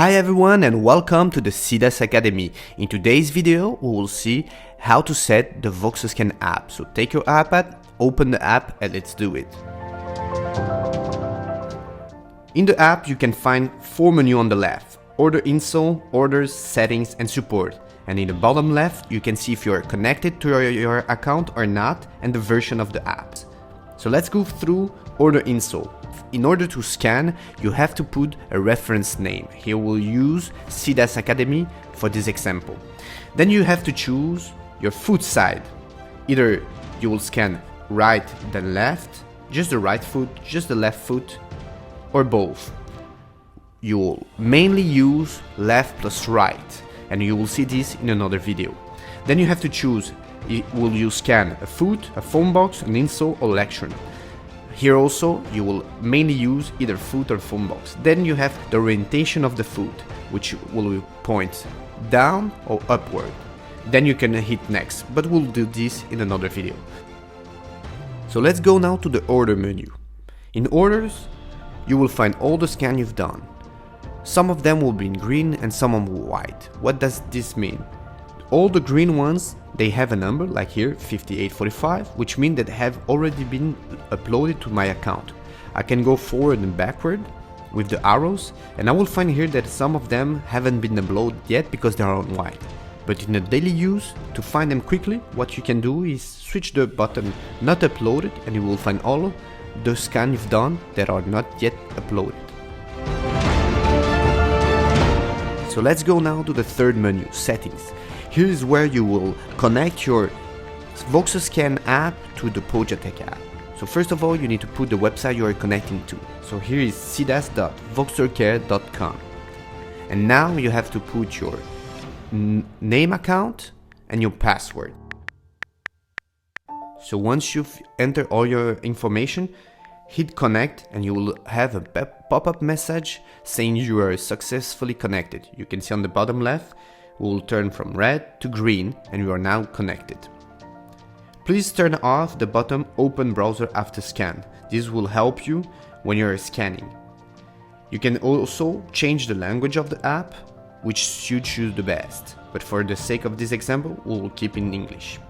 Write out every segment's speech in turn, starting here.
Hi everyone and welcome to the CDAS Academy. In today's video we will see how to set the VoxelScan app. So take your iPad, open the app and let's do it. In the app you can find 4 menus on the left: Order Insole, Orders, Settings and Support. And in the bottom left you can see if you are connected to your account or not and the version of the apps. So let's go through Order Insole. In order to scan, you have to put a reference name. Here we'll use CDAS Academy for this example. Then you have to choose your foot side. Either you will scan right then left, just the right foot, just the left foot, or both. You will mainly use left plus right, and you will see this in another video. Then you have to choose, will you scan a foot, a phone box, an insole or lectern. Here also you will mainly use either foot or phone box. Then you have the orientation of the foot, which will point down or upward. Then you can hit next, but we'll do this in another video. So let's go now to the order menu. In orders, you will find all the scan you've done. Some of them will be in green and some in white. What does this mean? All the green ones, they have a number, like here 5845, which means that have already been uploaded to my account. I can go forward and backward with the arrows, and I will find here that some of them haven't been uploaded yet because they are on white. But in a daily use, to find them quickly, what you can do is switch the button not uploaded and you will find all the scan you've done that are not yet uploaded. So let's go now to the third menu, Settings. Here is where you will connect your VoxelScan app to the Pojatec app. So first of all, you need to put the website you are connecting to. So here is cdas.voxelcare.com. And now you have to put your name account and your password. So once you've entered all your information, hit connect and you will have a pop-up message saying you are successfully connected. You can see on the bottom left, we will turn from red to green and you are now connected. Please turn off the button Open Browser After Scan. This will help you when you are scanning. You can also change the language of the app, which you choose the best. But for the sake of this example, we will keep in English.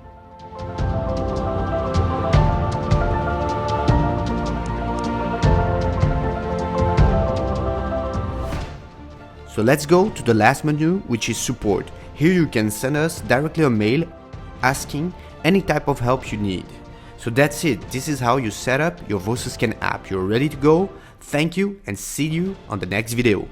So let's go to the last menu, which is Support. Here you can send us directly a mail asking any type of help you need. So that's it. This is how you set up your VoxelScan app. You're ready to go. Thank you and see you on the next video.